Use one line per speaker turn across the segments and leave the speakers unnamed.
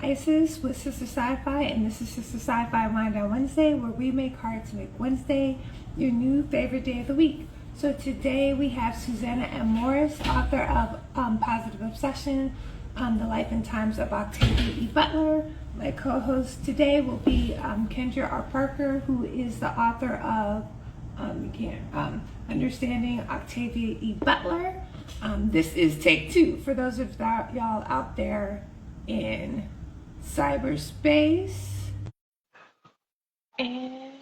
Isis with Sistah Scifi, and this is Sistah Scifi Wind on Wednesday, where we make hard to make Wednesday your new favorite day of the week. So today we have Susana M. Morris, author of Positive Obsession, The Life and Times of Octavia E. Butler. My co-host today will be Kendra R. Parker, who is the author of Understanding Octavia E. Butler. This is take two for those of y'all out there in cyberspace. And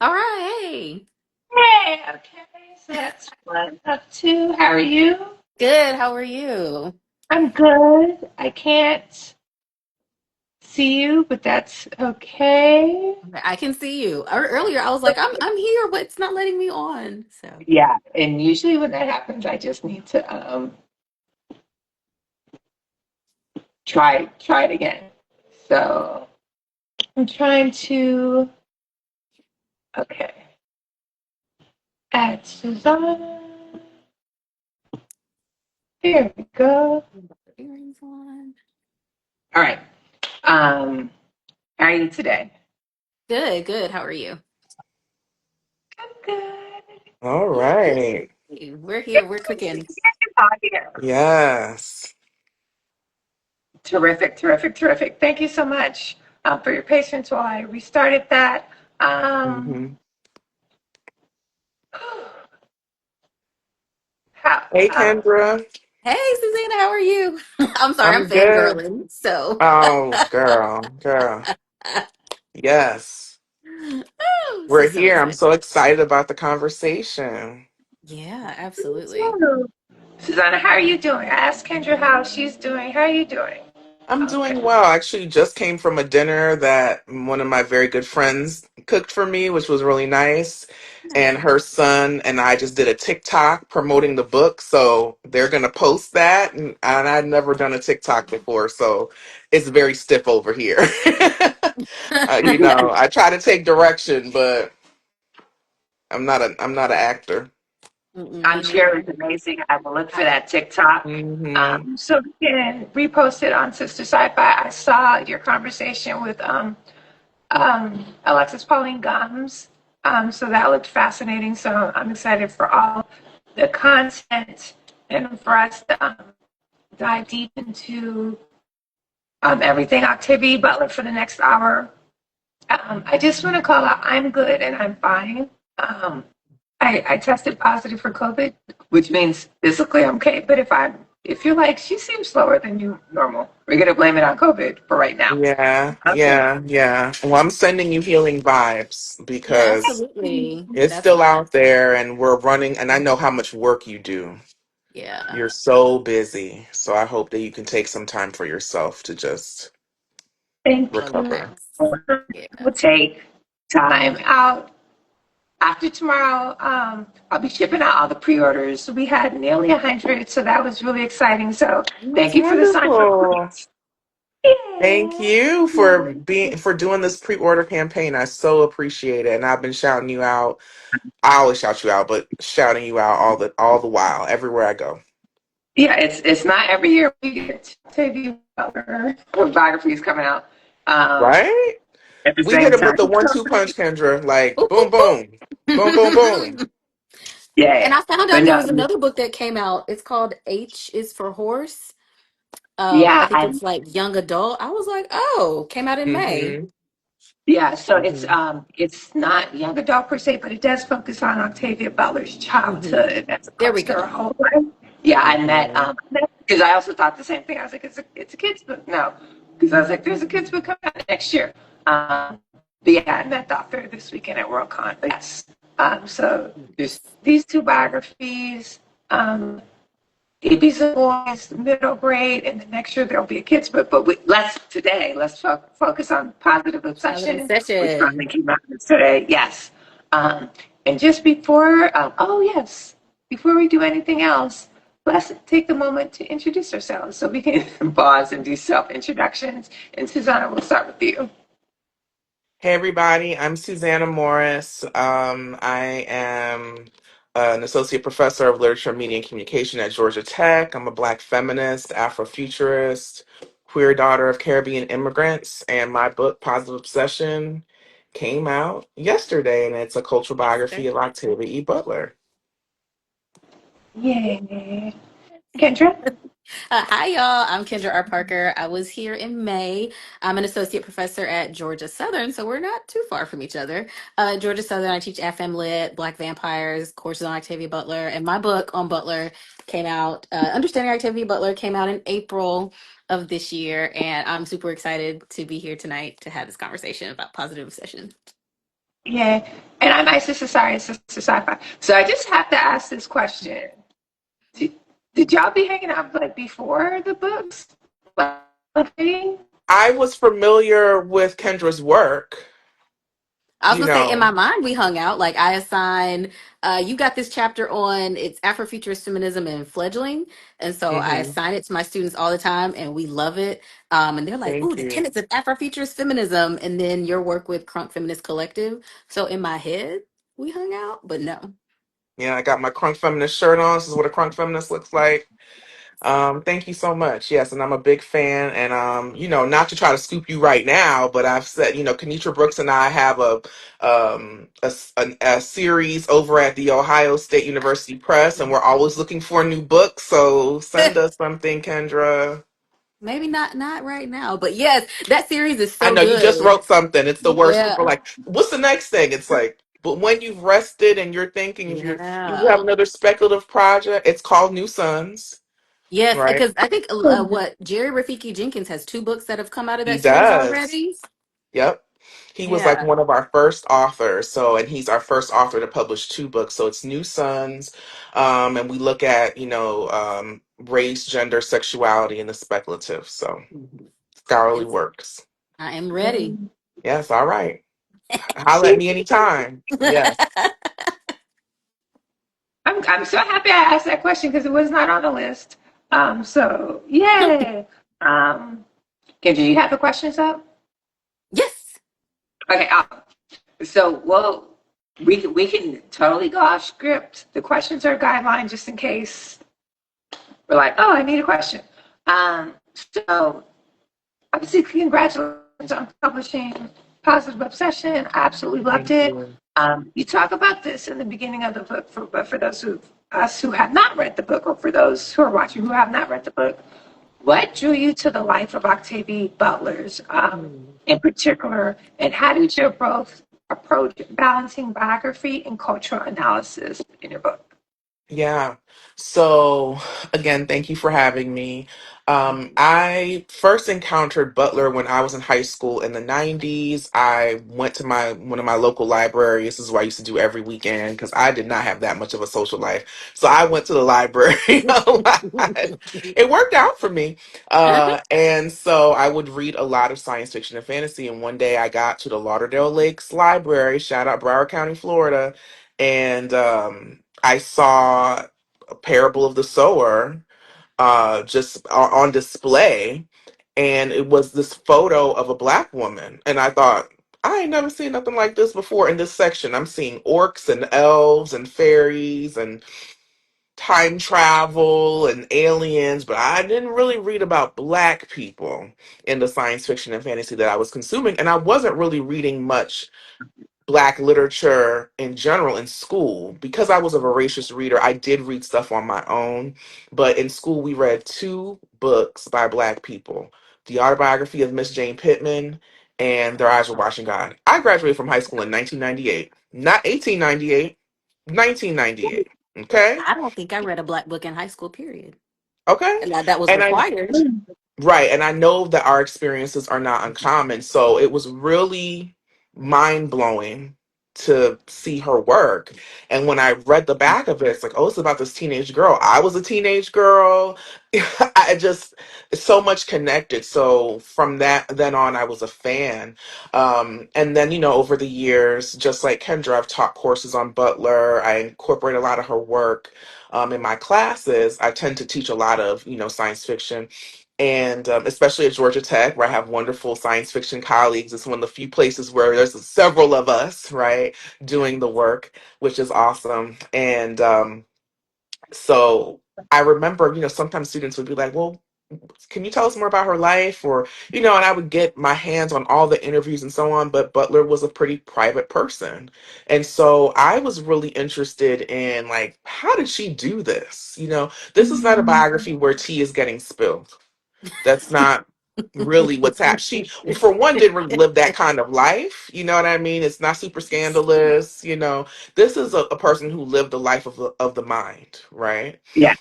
All right. Hey.
hey, okay, so that's what I'm up to. How are you?
Good. How are you?
I'm good. I can't see you, but that's okay.
Okay, I can see you. Earlier, I was like, I'm here, but it's not letting me on. So
Yeah, and usually when that happens, I just need to try it again. So I'm trying to add Susana. Here we go.
earrings on.
All right. How are you today?
Good. Good. How are you?
I'm good.
All right.
Hey, we're here. We're cooking.
Yes.
Terrific, terrific, terrific. Thank you so much for your patience while I restarted that. Um,
hmm
how,
Hey, Kendra.
Hey, Susanna, how are you? I'm sorry, I'm
I'm good.
fangirling. So,
Oh, girl. Yes.
oh, this
We're
is so
here. I'm
exciting.
so excited about the conversation.
Yeah, absolutely.
Susanna, how are you doing? I asked Kendra how she's doing. How are you doing?
I'm doing
Okay.
well. I actually just came from a dinner that one of my very good friends cooked for me, which was really nice. And
Nice.
her son and I just did a TikTok promoting the book. So they're going to post that. And I'd never done a TikTok before. So it's very stiff over here. I try to take direction, but I'm not an actor.
I'm
Me
sure
neither.
it's amazing. I will look for that TikTok.
Hmm
So we can repost it on Sister Sci-Fi. I saw your conversation with Alexis Pauline Gumbs. So that looked fascinating. So I'm excited for all the content and for us to dive deep into everything Octavia Butler for the next hour. I just want to call out I'm good and I'm fine. I tested positive for COVID, which means physically I'm okay. But if you're like, she seems slower than you normal, we're going to blame it on COVID for right now. Okay.
Yeah. Well, I'm sending you healing vibes
Yeah,
because
absolutely.
it's
That's
still
fine.
out there and we're running, and I know how much work you do.
Yeah.
You're so busy. So I hope that you can take some time for yourself to just
Thank you.
recover.
Relax. Yeah.
We'll take time out. After tomorrow, I'll be shipping out all the pre-orders. We had nearly 100, so that was really exciting. So
That's
thank you for the sign up.
wonderful. Thank you for doing this pre-order campaign. I so appreciate it. And I've been shouting you out. I always shout you out, but shouting you out all the while, everywhere I go.
Yeah, it's not every year we get Octavia Butler biographies coming out
Right?
at the
We hit
same
him with
time.
the 1-2 punch, Kendra. Like
Boop,
boom,
boop,
boom, boom, boom, boom.
boop. And
Yeah,
I found
but
out there
no,
was another book that came out. It's called H is for Horse. I
yeah,
think it's like young adult. I was like, oh, came out in May.
Mm-hmm.
yeah. So
Mm-hmm.
it's not young adult per se, but it does focus on Octavia Butler's
Hmm.
childhood as
There we
opposed to her
go.
whole life. Yeah, I met
Mm-hmm.
because I also thought the same thing. I was like, it's a kids book, no, because I was like, there's a kids book coming out next year. But yeah, I met the author this weekend at Worldcon. But yes, so there's these two biographies. Babies and boys, middle grade, and then next year there'll be a kids book. But let's focus on positive
Positive
obsession, which
session.
finally came out today. Yes. Um, and just before, oh yes, before we do anything else, let's take the moment to introduce ourselves so we can pause and do self introductions. And Susanna, we'll start with you.
Hey everybody, I'm Susanna Morris. I am an associate professor of literature, media, and communication at Georgia Tech. I'm a Black feminist, Afrofuturist, queer daughter of Caribbean immigrants, and my book, Positive Obsession, came out yesterday, and it's a cultural biography of Octavia E. Butler.
Yeah. Kendra?
Hi, y'all. I'm Kendra R. Parker. I was here in May. I'm an associate professor at Georgia Southern, so we're not too far from each other. Georgia Southern, I teach FM Lit, Black Vampires, courses on Octavia Butler, and my book on Butler came out, Understanding Octavia Butler came out in April of this year, and I'm super excited to be here tonight to have this conversation about positive obsession.
Yeah. And I'm my sister, sorry, Sister Sci-Fi. So I just have to ask this question. Did, did y'all be hanging out like before the books? Like, reading?
I was familiar with Kendra's work,
I was
you
gonna say, in my
know.
mind, we hung out. Like I assigned, you got this chapter on it's Afrofuturist feminism and fledgling, and so I
Hmm.
assign it to my students all the time, and we love it. And they're like, "Ooh,
Thank
the
you.
tenets of Afrofuturist feminism," and then your work with Crunk Feminist Collective. So in my head, we hung out, but no.
Yeah, I got my crunk feminist shirt on. This is what a crunk feminist looks like. Thank you so much. Yes, and I'm a big fan. And not to try to scoop you right now, but I've said, Kenitra Brooks and I have a series over at the Ohio State University Press, and we're always looking for new books. So send us something, Kendra.
Maybe not right now, but yes, that series is
I
so
know you just
good.
wrote something. It's the worst. People are
Yeah,
like, "What's the next thing?" It's like, but when you've rested and you're thinking you have
yeah.
another speculative project. It's called New Suns,
Yes,
right?
because I think what Jerry Rafiki Jenkins has two books that have come out of
He
that series
does.
already.
Yep. He was like
Yeah.
one of our first authors. So, and he's our first author to publish two books. So it's New Sons. And we look at, race, gender, sexuality, and the speculative. So scholarly
It's
works.
I am ready.
Yes. All right. Holler at me anytime. Yes.
I'm so happy I asked that question because it was not on the list. So yeah. Kendra, you have the questions up?
Yes.
Okay. So we can totally go off script. The questions are a guideline just in case we're like, oh, I need a question. So obviously, congratulations on publishing Positive Obsession. I absolutely loved
Thank
it.
you.
You talk about this in the beginning of the book, but for those us who have not read the book, or for those who are watching who have not read the book, what drew you to the life of Octavia Butler's
Hmm.
in particular, and how did you both approach balancing biography and cultural analysis in your book?
Yeah. So again, thank you for having me. I first encountered Butler when I was in high school in the 90s. I went to my one of my local libraries. This is what I used to do every weekend because I did not have that much of a social life. So I went to the library a lot. It worked out for me. And so I would read a lot of science fiction and fantasy. And one day I got to the Lauderdale Lakes Library, shout out Broward County, Florida, and I saw a Parable of the Sower just on display, and it was this photo of a black woman, and I thought, I ain't never seen nothing like this before. In this section, I'm seeing orcs and elves and fairies and time travel and aliens, but I didn't really read about black people in the science fiction and fantasy that I was consuming, and I wasn't really reading much black literature in general in school. Because I was a voracious reader, I did read stuff on my own, but in school we read two books by black people: the autobiography of Miss Jane Pittman and Their Eyes Were Watching God. I graduated from high school in 1998, not 1898, 1998. Okay.
I don't think I read a black book in high school, period.
Okay.
And that was
And I
required.
Right. And I know that our experiences are not uncommon. So it was really mind blowing to see her work. And when I read the back of it, it's like, oh, it's about this teenage girl. I was a teenage girl. I just, so much connected. So from that then on, I was a fan. And then, over the years, just like Kendra, I've taught courses on Butler. I incorporate a lot of her work in my classes. I tend to teach a lot of, science fiction and especially at Georgia Tech, where I have wonderful science fiction colleagues. It's one of the few places where there's several of us, right, doing the work, which is awesome. And so I remember, sometimes students would be like, well, can you tell us more about her life? Or, and I would get my hands on all the interviews and so on, but Butler was a pretty private person. And so I was really interested in, like, how did she do this? This is not a biography where tea is getting spilled. That's not really what's happening. She, for one, didn't really live that kind of life. You know what I mean? It's not super scandalous. This is a person who lived a life of the mind, right?
Yeah.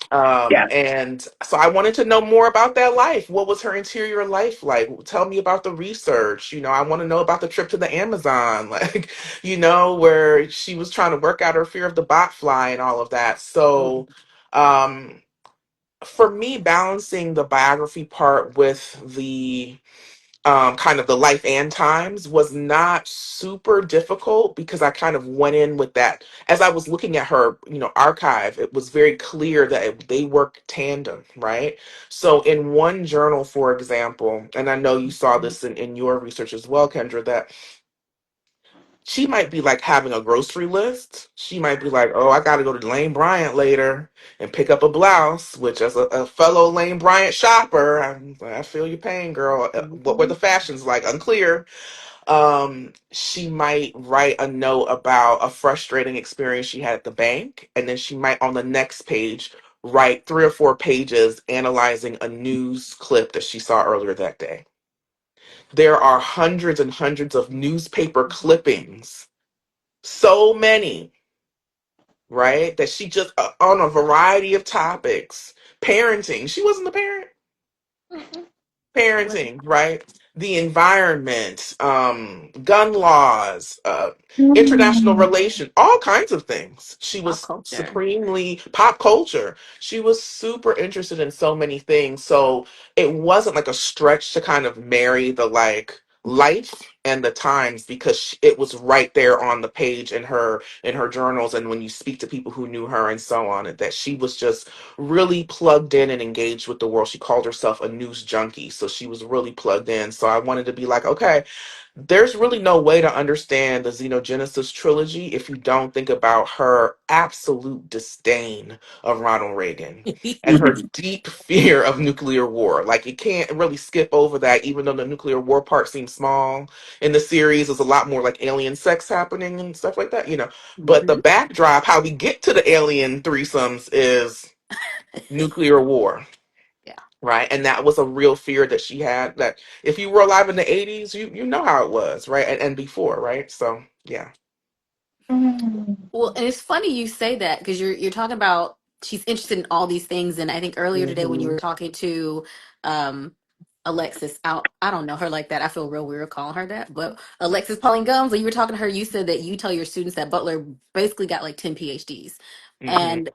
Yeah.
And so I wanted to know more about that life. What was her interior life like? Tell me about the research. I want to know about the trip to the Amazon, like, where she was trying to work out her fear of the bot fly and all of that. So, um, for me, balancing the biography part with the kind of the life and times was not super difficult because I kind of went in with that. As I was looking at her, archive, it was very clear that they work tandem, right? So in one journal, for example, and I know you saw this in your research as well, Kendra, that she might be like having a grocery list. She might be like, oh, I got to go to Lane Bryant later and pick up a blouse, which as a fellow Lane Bryant shopper, I feel your pain, girl. What were the fashions like? Unclear. She might write a note about a frustrating experience she had at the bank. And then she might on the next page write 3 or 4 pages analyzing a news clip that she saw earlier that day. There are hundreds and hundreds of newspaper clippings, so many, right? That she just on a variety of topics. Parenting. She wasn't a parent. Parenting, right? The environment, gun laws, international relation, all kinds of things. She
Pop
was
culture.
supremely pop culture. She was super interested in so many things. So it wasn't like a stretch to kind of marry the like life and the times because it was right there on the page in her journals and when you speak to people who knew her and so on, and that she was just really plugged in and engaged with the world. She called herself a news junkie. So she was really plugged in. So I wanted to be like, okay, there's really no way to understand the Xenogenesis trilogy if you don't think about her absolute disdain of Ronald Reagan and her deep fear of nuclear war. Like, you can't really skip over that, even though the nuclear war part seems small in the series. There's a lot more like alien sex happening and stuff like that. But the
Mhm.
backdrop, how we get to the alien threesomes, is nuclear war,
Yeah.
right? And that was a real fear that she had, that if you were alive in the 80s, you know how it was, right? And before, right? So yeah.
Well, and it's funny you say that because you're talking about she's interested in all these things, and I think earlier today when you
Hmm.
were talking to um Alexis, I don't know her like that. I feel real weird calling her that, but Alexis Pauline Gums, when you were talking to her, you said that you tell your students that Butler basically got like 10 PhDs.
Hmm.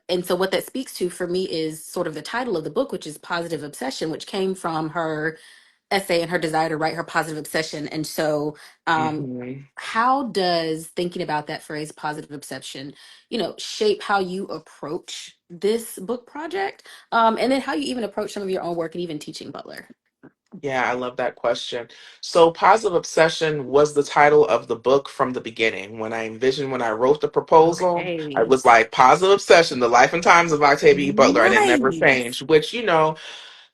And so what that speaks to for me is sort of the title of the book, which is Positive Obsession, which came from her essay and her desire to write her positive obsession. And so,
Hmm.
how does thinking about that phrase, positive obsession, shape how you approach this book project? And then how you even approach some of your own work and even teaching Butler?
Yeah, I love that question. So, Positive Obsession was the title of the book from the beginning. When I wrote the proposal, I
Okay.
was like, Positive Obsession, the life and times of Octavia E. Butler, and it never
Nice.
changed, which,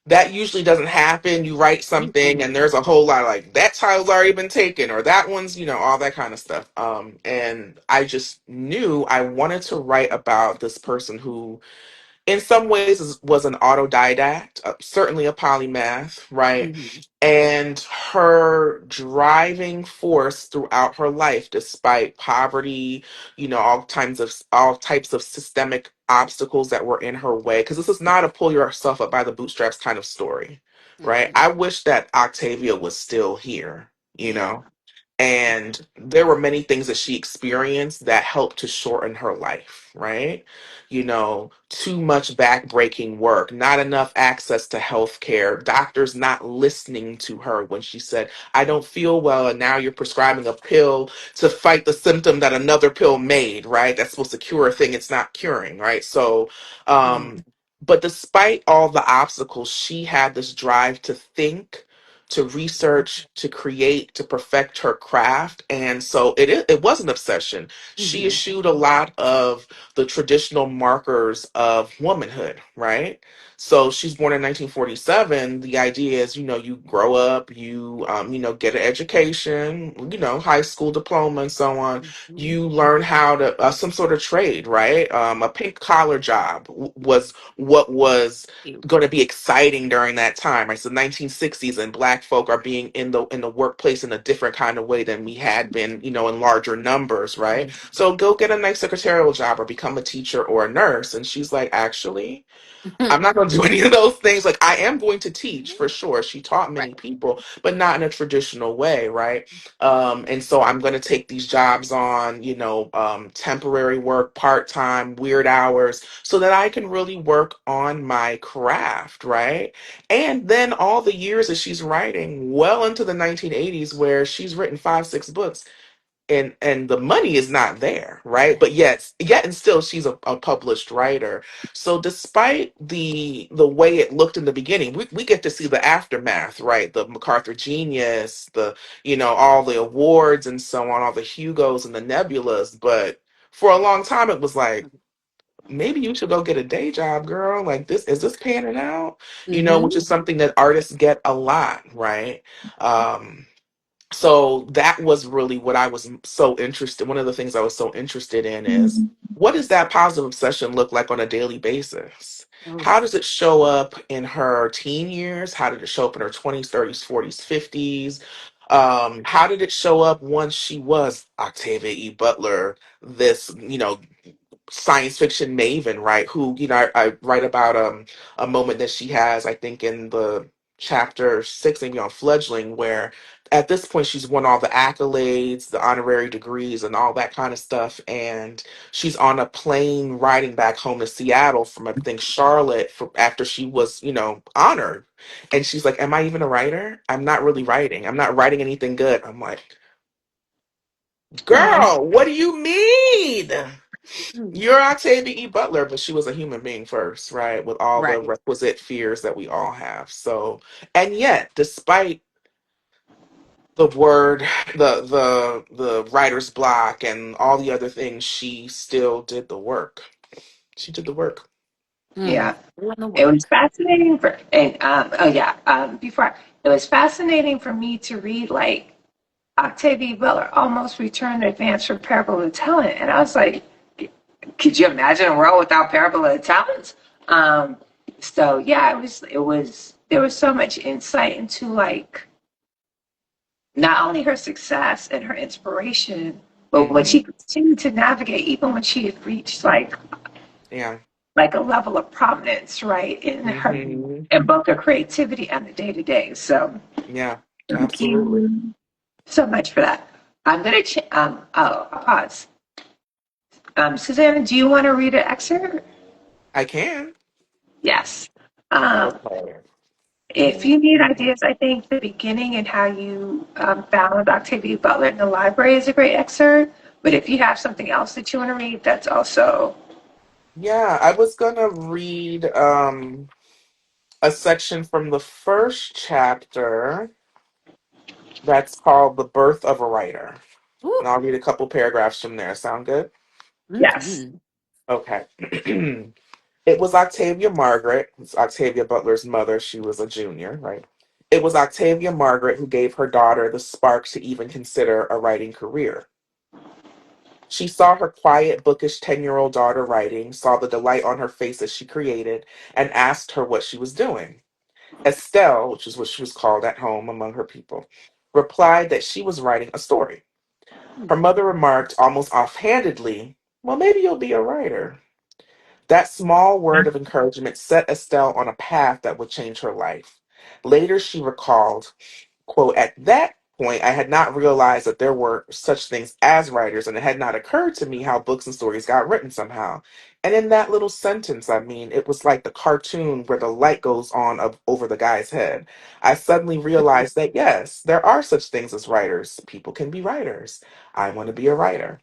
that usually doesn't happen. You write something and
Mm-mm.
there's a whole lot of like that title's already been taken or that one's, all that kind of stuff. And I just knew I wanted to write about this person who in some ways was an autodidact, certainly a polymath, right?
Mhm.
And her driving force throughout her life, despite poverty, all types of systemic obstacles that were in her way. Because this is not a pull yourself up by the bootstraps kind of story, right?
Mhm.
I wish that Octavia was still here, you
Yeah.
know and there were many things that she experienced that helped to shorten her life, right? Too much backbreaking work, not enough access to health care, doctors not listening to her when she said, I don't feel well, and now you're prescribing a pill to fight the symptom that another pill made, right? That's supposed to cure a thing it's not curing, right? So,
Mhm.
But despite all the obstacles, she had this drive to think, to research, to create, to perfect her craft. And so it was an obsession. She
Mm-hmm.
eschewed a lot of the traditional markers of womanhood, right? So she's born in 1947. The idea is, you grow up, get an education, high school diploma and so on.
Mm-hmm.
You learn how to, some sort of trade, right? A pink collar job was what was going to be exciting during that time. Right, so 1960s, and Black folk are being in the workplace in a different kind of way than we had been, in larger numbers, right? So go get a nice secretarial job or become a teacher or a nurse. And she's like, actually, I'm not going to do any of those things. Like, I am going to teach for sure. She taught
Right.
many people, but not in a traditional way, right? And so I'm going to take these jobs on, temporary work, part time, weird hours, so that I can really work on my craft, right? And then all the years that she's writing, well into the 1980s, where she's written 5, 6 books, and the money is not there, right? But yet and still she's a published writer. So despite the way it looked in the beginning, we get to see the aftermath, right? The MacArthur Genius, the all the awards and so on, all the Hugos and the Nebulas. But for a long time it was like, maybe you should go get a day job, girl. Like, this is this panning out,
Mm-hmm.
which is something that artists get a lot, right? So that was really what I was so interested. One of the things I was so interested in is, what does that positive obsession look like on a daily basis?
Oh.
How does it show up in her teen years? How did it show up in her 20s, 30s, 40s, 50s? How did it show up once she was Octavia E. Butler, this, science fiction maven, right? Who, I write about a moment that she has, I think, in the chapter 6, maybe on fledgling, where at this point she's won all the accolades, the honorary degrees, and all that kind of stuff. And she's on a plane riding back home to Seattle from, I think, Charlotte, for after she was, honored. And she's like, am I even a writer? I'm not really writing. I'm not writing anything good. I'm like,
Wow.
girl, what do you mean?
Mm.
You're Octavia E. Butler, but she was a human being first, right? With all the
Right.
requisite fears that we all have. So, and yet, despite the word, the writer's block, and all the other things, she still did the work. She did the work.
Mm.
Yeah.
Doing the
It was
work.
fascinating for, and oh yeah, it was fascinating for me to read like Octavia Butler almost returned advance for Parable of Talent, and I was like, could you imagine a world without Parable of Talents? Um, so yeah, it was there was so much insight into like not only her success and her inspiration, but what
Hmm.
she continued to navigate even when she had reached
Yeah.
like a level of prominence, right, in her
Hmm.
in both her creativity and the day to day. So
Yeah.
thank
Absolutely.
you so much for that. I'm gonna I'll pause. Susanna, do you want to read an excerpt?
I can.
Yes. Um,
Okay.
if you need ideas, I think the beginning and how you found Octavia Butler in the library is a great excerpt. But if you have something else that you want to read, that's also
Yeah, I was gonna read a section from the first chapter that's called The Birth of a Writer.
Ooh.
And I'll read a couple paragraphs from there. Sound good?
yes,
Mm-hmm.
Okay. It was Octavia Margaret, it's Octavia Butler's mother. She was a junior, right? It was Octavia Margaret who gave her daughter the spark to even consider a writing career. She saw her quiet, bookish 10-year-old daughter writing, saw the delight on her face as she created, and asked her what she was doing. Estelle, which is what she was called at home among her people, replied that she was writing a story. Her mother remarked almost offhandedly, well, maybe you'll be a writer. That small word of encouragement set Estelle on a path that would change her life. Later, she recalled, quote, at that point, I had not realized that there were such things as writers, and it had not occurred to me how books and stories got written somehow. And in that little sentence, I mean, it was like the cartoon where the light goes on over the guy's head. I suddenly realized that, yes, there are such things as writers. People can be writers. I want to be a writer.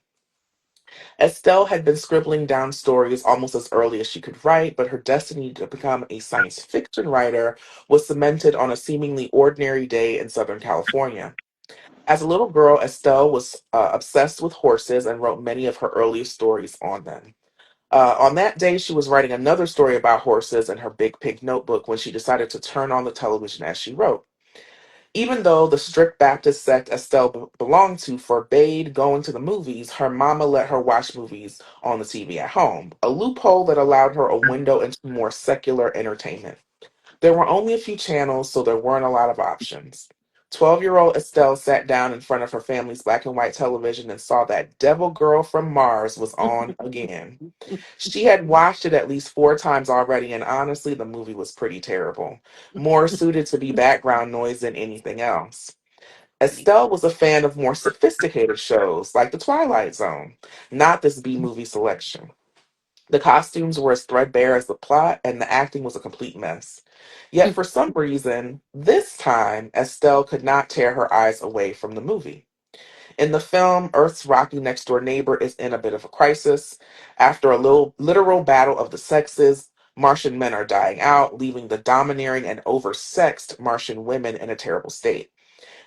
Estelle had been scribbling down stories almost as early as she could write, but her destiny to become a science fiction writer was cemented on a seemingly ordinary day in Southern California. As a little girl, Estelle was obsessed with horses and wrote many of her earliest stories on them. On that day, she was writing another story about horses in her big pink notebook when she decided to turn on the television as she wrote. Even though the strict Baptist sect Estelle belonged to forbade going to the movies, her mama let her watch movies on the TV at home, a loophole that allowed her a window into more secular entertainment. There were only a few channels, so there weren't a lot of options. 12-year-old Estelle sat down in front of her family's black and white television and saw that Devil Girl from Mars was on again. She had watched it at least 4 times already, and honestly, the movie was pretty terrible. More suited to be background noise than anything else. Estelle was a fan of more sophisticated shows like The Twilight Zone, not this B movie selection. The costumes were as threadbare as the plot, and the acting was a complete mess. Yet for some reason, this time, Estelle could not tear her eyes away from the movie. In the film, Earth's rocky next door neighbor is in a bit of a crisis. After a little literal battle of the sexes, Martian men are dying out, leaving the domineering and oversexed Martian women in a terrible state.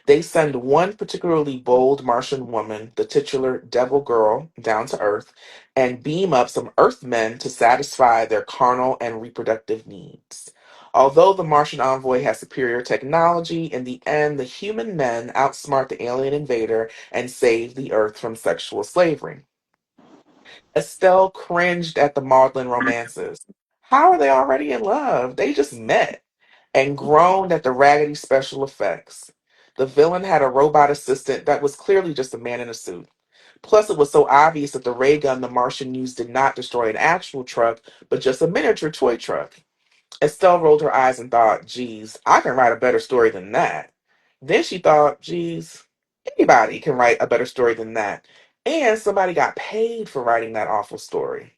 They send one particularly bold Martian woman, the titular Devil Girl, down to Earth and beam up some Earthmen to satisfy their carnal and reproductive needs. Although the Martian envoy has superior technology, in the end, the human men outsmart the alien invader and save the Earth from sexual slavery. Estelle cringed at the maudlin romances. How are they already in love? They just met. And groaned at the raggedy special effects. The villain had a robot assistant that was clearly just a man in a suit. Plus, it was so obvious that the ray gun the Martian used did not destroy an actual truck, but just a miniature toy truck. Estelle rolled her eyes and thought, geez, I can write a better story than that. Then she thought, geez, anybody can write a better story than that. And somebody got paid for writing that awful story.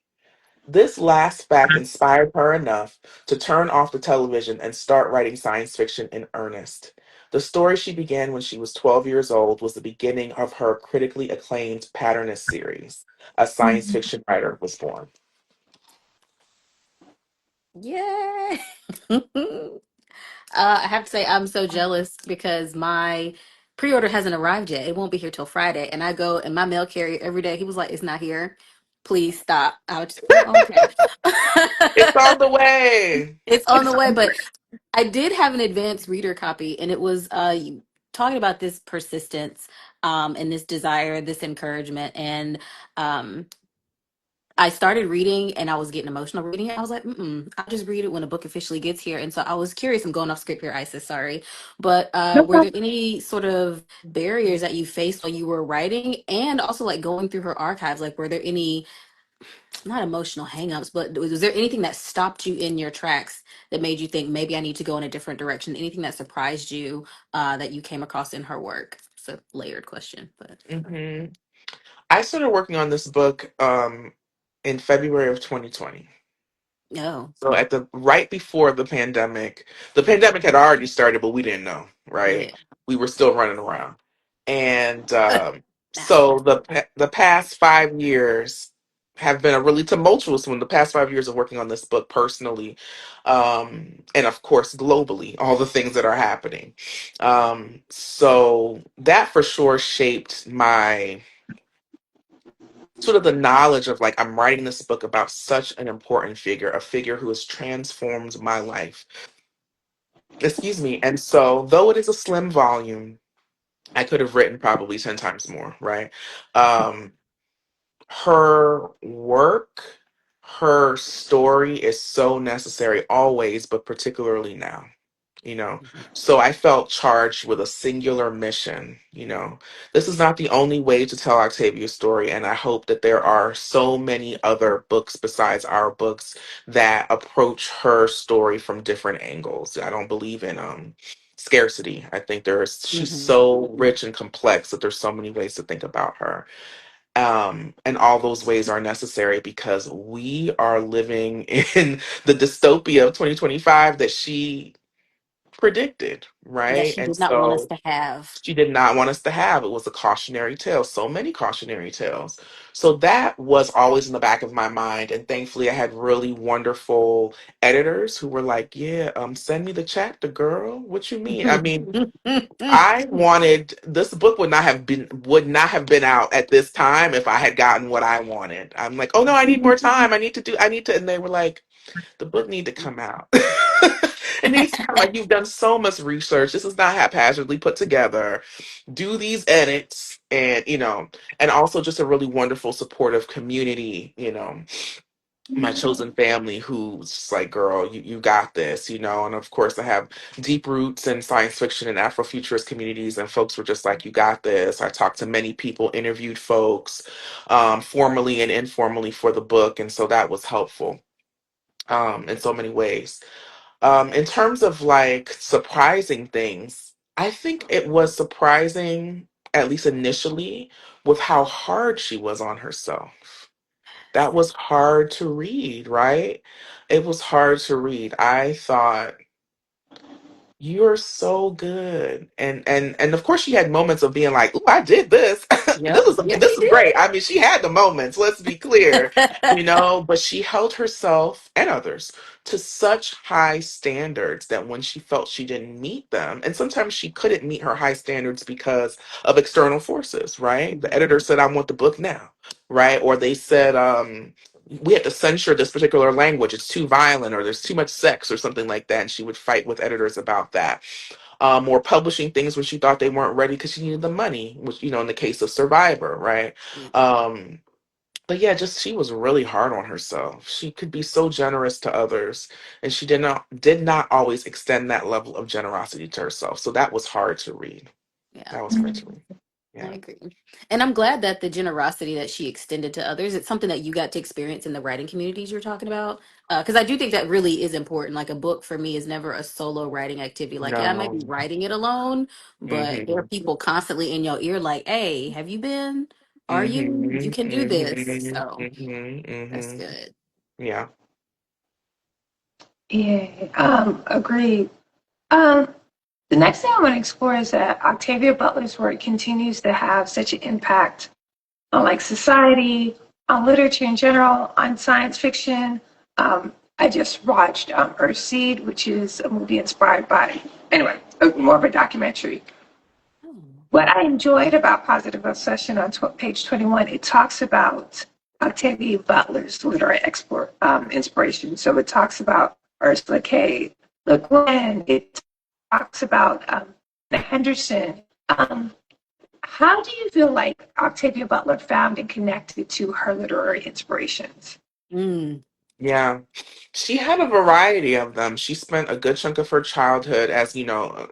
This last fact inspired her enough to turn off the television and start writing science fiction in earnest. The story she began when she was 12 years old was the beginning of her critically acclaimed Patternist series. A science fiction writer was born.
Yay! I have to say, I'm so jealous because my pre-order hasn't arrived yet. It won't be here till Friday. And I go and my mail carrier every day, he was like, "It's not here. Please stop." I was just, "Oh, okay."
It's on the way.
It's on the way. But I did have an advanced reader copy, and it was talking about this persistence and this desire, this encouragement. And um, I started reading and I was getting emotional reading it. I was like, I'll just read it when the book officially gets here. And so I was curious. I'm going off script here, Isis, sorry. But were there any sort of barriers that you faced while you were writing and also like going through her archives? Like, were there any, not emotional hangups, but was there anything that stopped you in your tracks that made you think maybe I need to go in a different direction? Anything that surprised you that you came across in her work? It's a layered question, but
hmm I started working on this book in February of 2020.
no.
So at the right before the pandemic had already started, but we didn't know,
Yeah.
right? We were still running around, and
Nah.
so the past 5 years have been a really tumultuous one. The past 5 years of working on this book personally, and of course globally, all the things that are happening. So that for sure shaped my sort of the knowledge of like I'm writing this book about such an important figure, a figure who has transformed my life. Excuse me. And so, though it is a slim volume, I could have written probably 10 times more, right? Um, her work, her story is so necessary always, but particularly now, you know. So I felt charged with a singular mission, you know. This is not the only way to tell Octavia's story, and I hope that there are so many other books besides our books that approach her story from different angles. I don't believe in scarcity. I think she's
Mhm.
so rich and complex that there's so many ways to think about her, and all those ways are necessary because we are living in the dystopia of 2025 that she predicted,
that
right?
she
And
did not want us
so
to have.
she did not want us to have. It was a cautionary tale. So many cautionary tales. So that was always in the back of my mind. And thankfully, I had really wonderful editors who were like, "Yeah, send me the chapter, girl. What you mean? I mean, I wanted this book would not have been out at this time if I had gotten what I wanted. I'm like, oh no, I need more time. I need to, and they were like, the book need to come out. It needs to come out. You've done so much research. This is not haphazardly put together. Do these edits, and and also just a really wonderful supportive community. My chosen family who's just like, girl, you got this, and of course I have deep roots in science fiction and Afrofuturist communities, and folks were just like, you got this. I talked to many people, interviewed folks, formally and informally for the book, and so that was helpful in so many ways. In terms of like surprising things, I think it was surprising, at least initially, with how hard she was on herself. That was hard to read, right? It was hard to read. I thought, you're so good. And of course she had moments of being like, "Ooh, I did this.
Yep. Yes,
This
she
is great." I mean, she had the moments, let's be clear. But she held herself and others to such high standards that when she felt she didn't meet them, and sometimes she couldn't meet her high standards because of external forces, right? The editor said, "I want the book now." Right? Or they said, we had to censure this particular language. It's too violent, or there's too much sex, or something like that. And she would fight with editors about that. Or publishing things when she thought they weren't ready because she needed the money, which, in the case of Survivor, right? Um, but yeah, just she was really hard on herself. She could be so generous to others, and she did not always extend that level of generosity to herself. So that was hard to read.
Yeah.
That was hard to read.
I
Yeah.
agree. And I'm glad that the generosity that she extended to others, it's something that you got to experience in the writing communities you're talking about. Because I do think that really is important. Like a book for me is never a solo writing activity. Like, yeah, I might
No.
be writing it alone, but there are
Mm-hmm.
people constantly in your ear like, hey, have you been? Are you? You
Mm-hmm.
can do this.
Mm-hmm.
So
Mm-hmm.
that's
Mm-hmm.
good.
Yeah.
Yeah, agreed. The next thing I want to explore is that Octavia Butler's work continues to have such an impact on like society, on literature in general, on science fiction. I just watched Earthseed, which is a movie inspired by, anyway, more of a documentary.
Oh.
What I enjoyed about Positive Obsession on page 21, it talks about Octavia Butler's literary inspiration. So it talks about Ursula K. Le Guin. It talks about Henderson. How do you feel like Octavia Butler found and connected to her literary inspirations?
Mm.
Yeah. She had a variety of them. She spent a good chunk of her childhood, as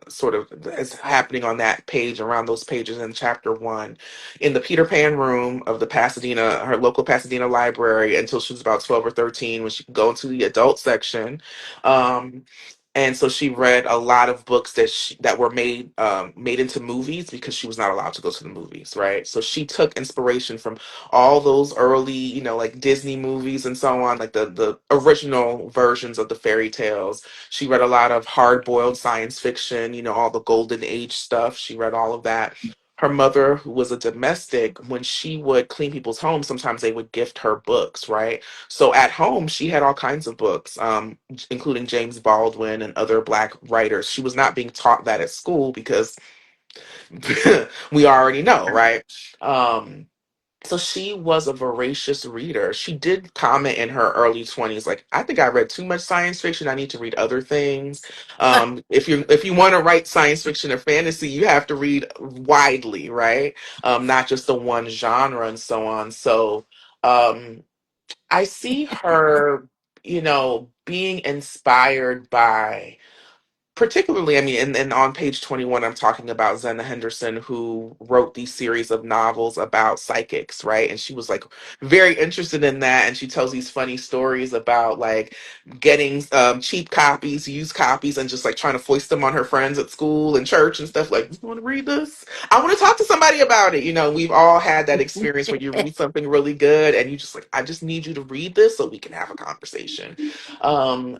sort of as happening on that page, around those pages in chapter one, in the Peter Pan room of the Pasadena, her local Pasadena library, until she was about 12 or 13, when she could go into the adult section. Um, and so she read a lot of books that were made into movies, because she was not allowed to go to the movies, right? So she took inspiration from all those early, like Disney movies and so on, like the original versions of the fairy tales. She read a lot of hard-boiled science fiction, all the golden age stuff. She read all of that. Her mother, who was a domestic, when she would clean people's homes, sometimes they would gift her books, right? So at home, she had all kinds of books, including James Baldwin and other Black writers. She was not being taught that at school because we already know, right? So she was a voracious reader. She did comment in her early 20s, like, I think I read too much science fiction. I need to read other things. If you want to write science fiction or fantasy, you have to read widely, right? Not just the one genre and so on. So um, I see her, being inspired by, particularly, I mean, and on page 21, I'm talking about Zena Henderson, who wrote these series of novels about psychics, right? And she was like very interested in that. And she tells these funny stories about like getting cheap copies, used copies, and just like trying to foist them on her friends at school and church and stuff. Like, you want to read this? I want to talk to somebody about it. We've all had that experience where you read something really good and you just like, I just need you to read this so we can have a conversation.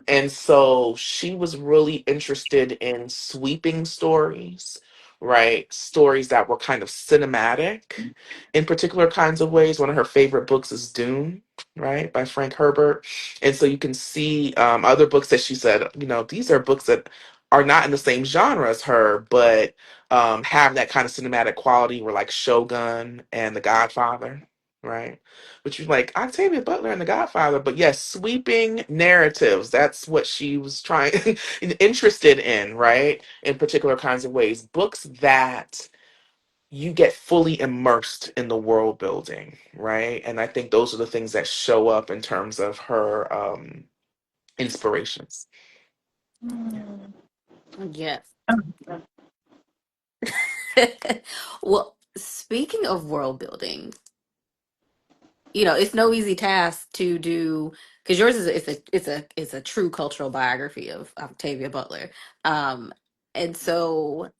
And so she was really interested interested in sweeping stories, right? Stories that were kind of cinematic in particular kinds of ways. One of her favorite books is Dune, right, by Frank Herbert. And so you can see other books that she said, these are books that are not in the same genre as her, but have that kind of cinematic quality, were like Shogun and The Godfather, right? Which was like Octavia Butler and The Godfather, but yes, sweeping narratives. That's what she was trying interested in, right? In particular kinds of ways. Books that you get fully immersed in the world building, right? And I think those are the things that show up in terms of her inspirations.
Mm.
Yes.
Um,
Well, speaking of world building, it's no easy task to do because yours is it's a true cultural biography of Octavia Butler. And so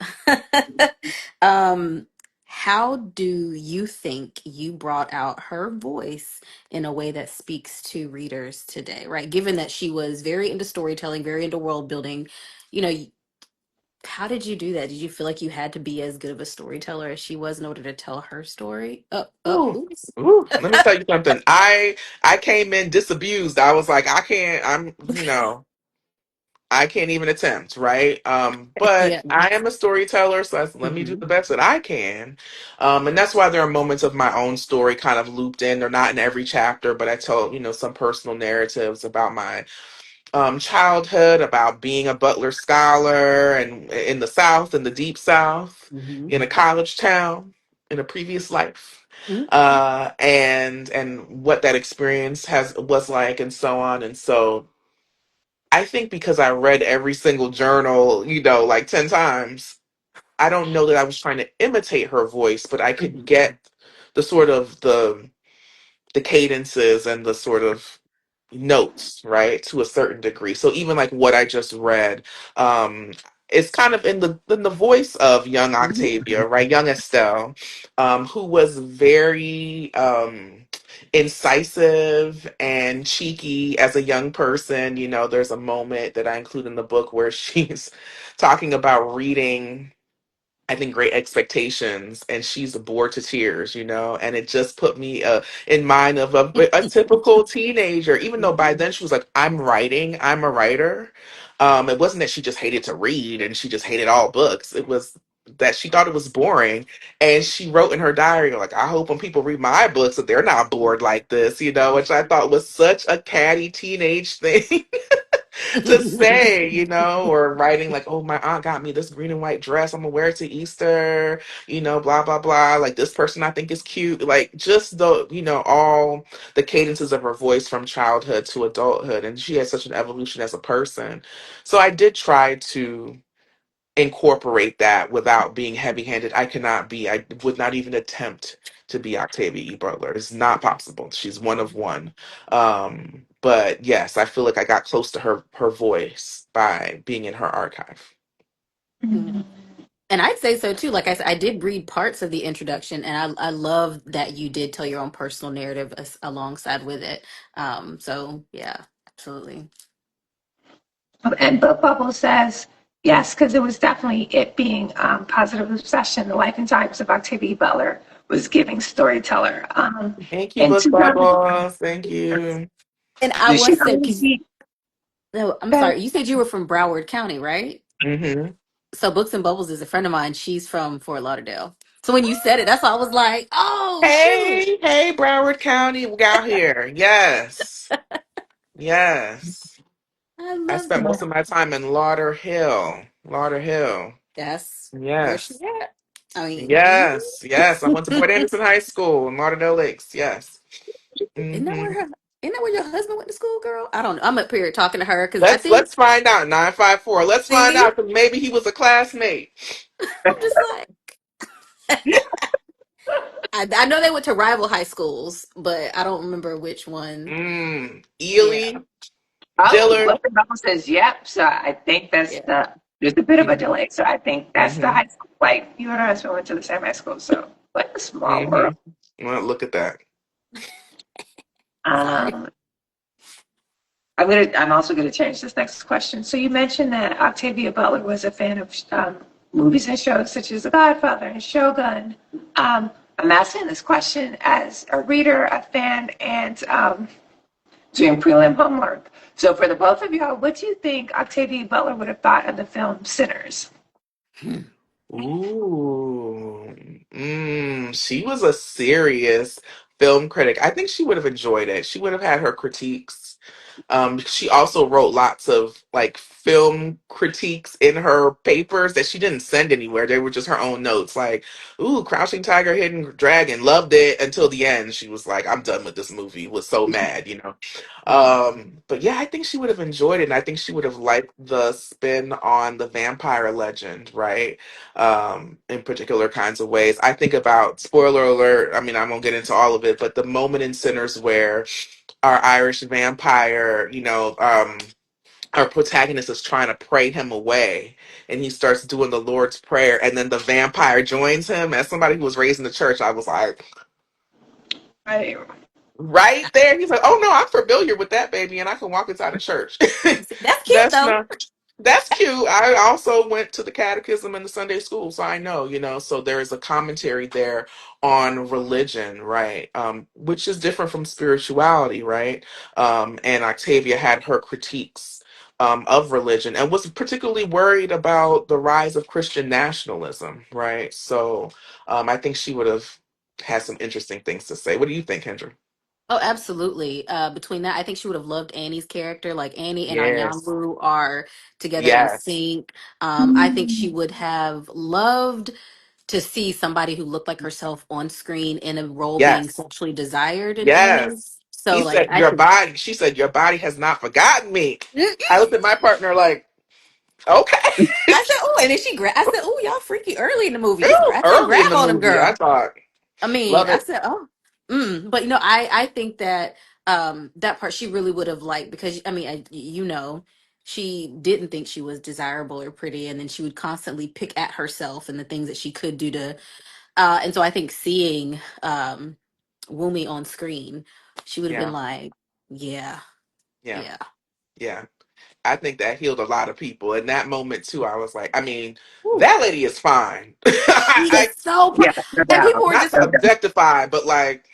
um how do you think you brought out her voice in a way that speaks to readers today, right? Given that she was very into storytelling, very into world building, you know, how did you do that? Did you feel like you had to be as good of a storyteller as she was in order to tell her story?
Ooh,
Oops.
ooh, let me tell you something. I came in disabused. I was like, I can't even attempt, right? But
Yeah.
I am a storyteller, so let me do
Mhm.
the best that I can. And that's why there are moments of my own story kind of looped in. They're not in every chapter, but I tell, some personal narratives about my childhood, about being a Butler scholar and in the South, in the deep South,
Mhm.
in a college town, in a previous life.
Mhm.
And what that experience was like and so on. And so I think because I read every single journal, like 10 times, I don't know that I was trying to imitate her voice, but I could
Mhm.
get the sort of the cadences and the sort of notes, right, to a certain degree. So even like what I just read, um, is kind of in the voice of young
Mhm.
Octavia, right, young Estelle, who was very incisive and cheeky as a young person. There's a moment that I include in the book where she's talking about reading, I think, Great Expectations, and she's bored to tears, and it just put me in mind of a typical teenager, even though by then she was like, I'm writing, I'm a writer. It wasn't that she just hated to read and she just hated all books. It was that she thought it was boring. And she wrote in her diary, like, I hope when people read my books that they're not bored like this, which I thought was such a catty teenage thing to say, or writing like, oh, my aunt got me this green and white dress. I'm gonna wear it to Easter, blah, blah, blah. Like this person I think is cute. Like just all the cadences of her voice from childhood to adulthood. And she had such an evolution as a person. So I did try to incorporate that without being heavy handed. I would not even attempt to be Octavia E. Butler. It's not possible. She's one of one. But yes, I feel like I got close to her voice by being in her archive.
Yeah. And I'd say so too. Like I said, I did read parts of the introduction, and I love that you did tell your own personal narrative alongside with it. So yeah, absolutely.
And Book Bubble says, yes, because it was definitely it being positive obsession. The life and times of Octavia Butler was giving storyteller.
Thank you,
And
Book
to them,
Bubble. Thank you.
And I
she
was said
only
because
beat
no, I'm
that.
sorry. You said you were from Broward County, right?
Hmm.
So Books and Bubbles is a friend of mine. She's from Fort Lauderdale. So when you said it, that's why I was like, oh shoot.
Hey, hey, Broward County, we out here. Yes, yes.
I
I
love
spent most
that.
of my time in Lauderhill. Lauderhill.
That's where she
Yes.
at. I mean,
Yes. Yes. I went to Boyd Anderson High School in Lauderdale Lakes. Yes.
isn't that
Hmm.
where her? Isn't that where your husband went to school, girl? I don't know. I'm up here talking to her because I
Let's
think.
find out. 954. Let's find
See,
out because maybe he was a classmate.
I'm just like, I know they went to rival high schools, but I don't remember which one. Yeah,
Ely,
Oh,
Dillard.
Book and Bubble says, yep. So I think that's
yeah.
there's a bit of a delay. So I think that's the
Mm-hmm.
high school. Like, you and her husband went to the same high school. So, like a small world.
Mm-hmm. Well, look at that.
Sorry.
Um, I'm also gonna change this next question. So you mentioned that Octavia Butler was a fan of movies and shows such as The Godfather and Shogun. I'm asking this question as a reader, a fan, and doing prelim homework. So for the both of y'all, what do you think Octavia Butler would have thought of the film Sinners?
Ooh, she was a serious film critic. I think she would have enjoyed it. She would have had her critiques. She also wrote lots of like film critiques in her papers that she didn't send anywhere. They were just her own notes. Like, ooh, Crouching Tiger, Hidden Dragon, loved it until the end. She was like, I'm done with this movie. Was so mad, you know. But yeah, I think she would have enjoyed it, and I think she would have liked the spin on the vampire legend, right? In particular kinds of ways. I think about spoiler alert. I mean, I won't get into all of it, but the moment in Sinners where our Irish vampire, our protagonist is trying to pray him away, and he starts doing the Lord's Prayer, and then the vampire joins him. As somebody who was raised in the church, I was like,
I,
right there. He's like, oh no, I'm familiar with that baby, and I can walk inside the church.
That's cute
That's
though.
not. That's cute. I also went to the catechism and the Sunday school, so I know, so there is a commentary there on religion, right? Which is different from spirituality, right? And Octavia had her critiques of religion and was particularly worried about the rise of Christian nationalism, right? So I think she would have had some interesting things to say. What do you think, Kendra?
Oh, absolutely. Between that, I think she would have loved Annie's character. Like Annie and
Yes.
Anyanwu are together in
Yes.
sync. I think she would have loved to see somebody who looked like herself on screen in a role being
Yes.
sexually desired in Annie.
Yes.
So, like, I think.
She said, your body has not forgotten me. I looked at my partner like, okay.
I said, "Oh," and then I said, "Oh, y'all freaky early in the movie. Just
Ooh,
grab that
early in
grab
the
on him,
movie, I
girl."
thought,
I mean,
love
I
it.
said, "Oh, but I think that that part she really would have liked because I mean, she didn't think she was desirable or pretty, and then she would constantly pick at herself and the things that she could do to, and so I think seeing Woomy on screen, she would have been
Yeah.
like, yeah,
Yeah.
yeah,
Yeah. I think that healed a lot of people. In that moment, too, I was like, I mean,
Whew.
that lady is fine.
She is so
yeah, no
and
doubt.
people were
Not
just
to objectify, but like,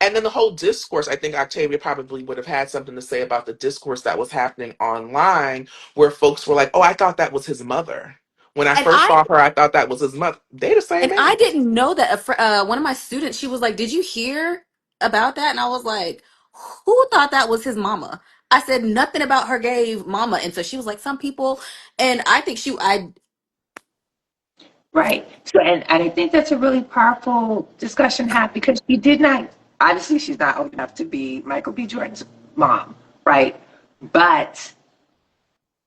and then the whole discourse, I think Octavia probably would have had something to say about the discourse that was happening online where folks were like, oh, I thought that was his mother. When I
and
first
I
saw her, I thought that was his mother. They the same
And I
age.
didn't know that. One of my students, she was like, "Did you hear about that?" And I was like, "Who thought that was his mama?" I said nothing about her gay mama, and so she was like, "Some people," and I think I
Right. So, and I think that's a really powerful discussion to have because she did not, obviously, she's not old enough to be Michael B. Jordan's mom, right? But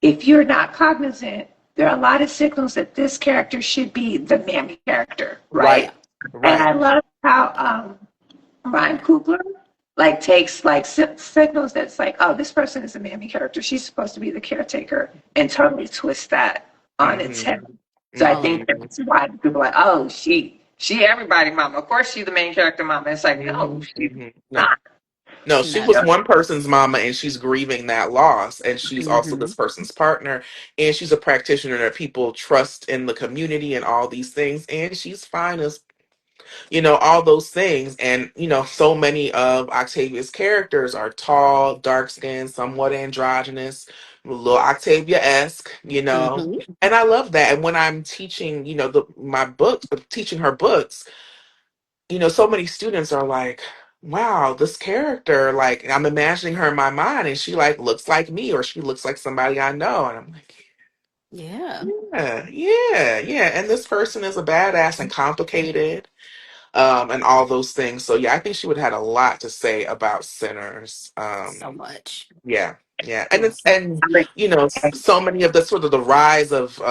if you're not cognizant, there are a lot of signals that this character should be the mammy character,
Right.
right?
yeah,
And
Right.
I love how Ryan Coogler like takes like signals that's like, oh, this person is a mammy character. She's supposed to be the caretaker, and totally twist that on its head.
Mm-hmm.
So I
all of
think
it.
Mm-hmm.
that's why people are like, oh, she everybody mama. Of course she's the main character mama. It's like, no,
Mm-hmm.
she's
Mm-hmm. No.
not.
No, she
Not
was
at all.
one person's mama and she's grieving that loss. And she's also
Hmm.
this person's partner. And she's a practitioner that people trust in the community and all these things. And she's fine as, all those things. And, so many of Octavia's characters are tall, dark skinned, somewhat androgynous, a little Octavia esque,
Hmm.
And I love that. And when I'm teaching, my books, teaching her books, so many students are like, wow, this character, like, I'm imagining her in my mind and she like looks like me or she looks like somebody I know. And I'm like,
Yeah,
yeah, yeah, yeah. And this person is a badass and complicated, and all those things. So yeah, I think she would have had a lot to say about Sinners.
so much.
Yeah, yeah. And
Yeah.
so many of the sort of the rise of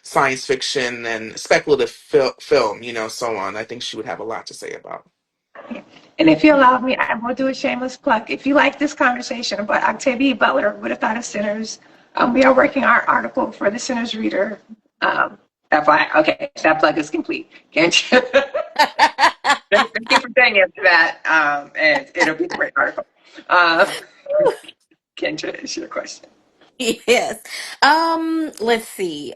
science fiction and speculative film, so on. I think she would have a lot to say about.
And if you allow me, I will do a shameless plug. If you like this conversation about Octavia Butler would have thought of Sinners, we are working our article for the Sinners Reader. Um, FYI, okay, that plug is complete. Can't you? Thank you for saying yes to that, and it'll be a great article. Uh, Kendra, is your question.
Yes. Let's see.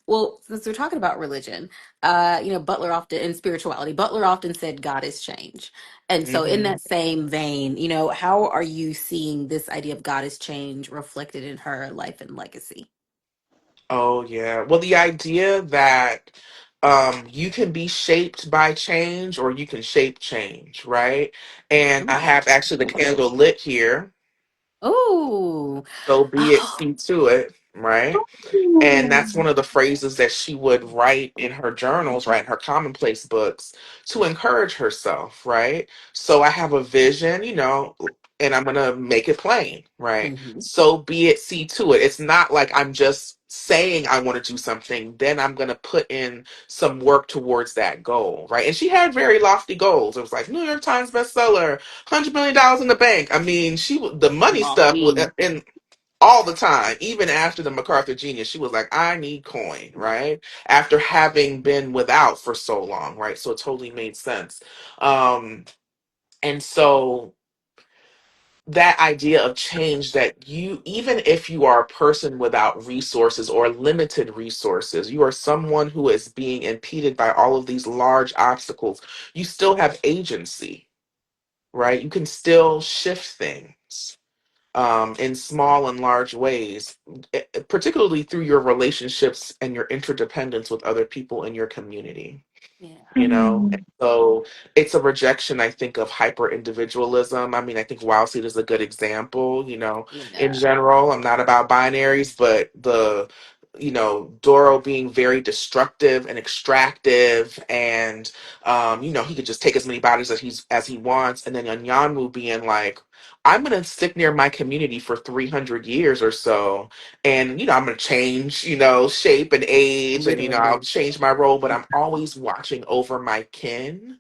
Well, since we're talking about religion, Butler often in spirituality, Butler often said God is change. And so in
Hmm.
that same vein, how are you seeing this idea of God is change reflected in her life and legacy?
Oh yeah. Well, the idea that you can be shaped by change or you can shape change, right? And I have actually the candle lit here.
Oh.
So be it,
Oh.
see to it, right? And that's one of the phrases that she would write in her journals, right, in her commonplace books to encourage herself, right? So I have a vision, and I'm going to make it plain, right?
Mhm.
So be it, see to it. It's not like I'm just saying I want to do something, then I'm going to put in some work towards that goal, right? And she had very lofty goals. It was like New York Times bestseller, $100 million in the bank. I mean, the money stuff was
Lofty.
in all the time. Even after the MacArthur Genius, she was like, I need coin, right? After having been without for so long, right? So it totally made sense. And so that idea of change, that you, even if you are a person without resources or limited resources, you are someone who is being impeded by all of these large obstacles, you still have agency, right? You can still shift things in small and large ways, particularly through your relationships and your interdependence with other people in your community.
Yeah.
And so it's a rejection, I think, of hyper individualism. I mean, I think Wild Seed is a good example. In
Yeah.
general, I'm not about binaries, but Doro being very destructive and extractive, and he could just take as many bodies as he wants, and then Anyanwu being like, I'm gonna stick near my community for 300 years or so, and I'm gonna change, shape and age, and I'll
Literally.
change my role, but I'm always watching over my kin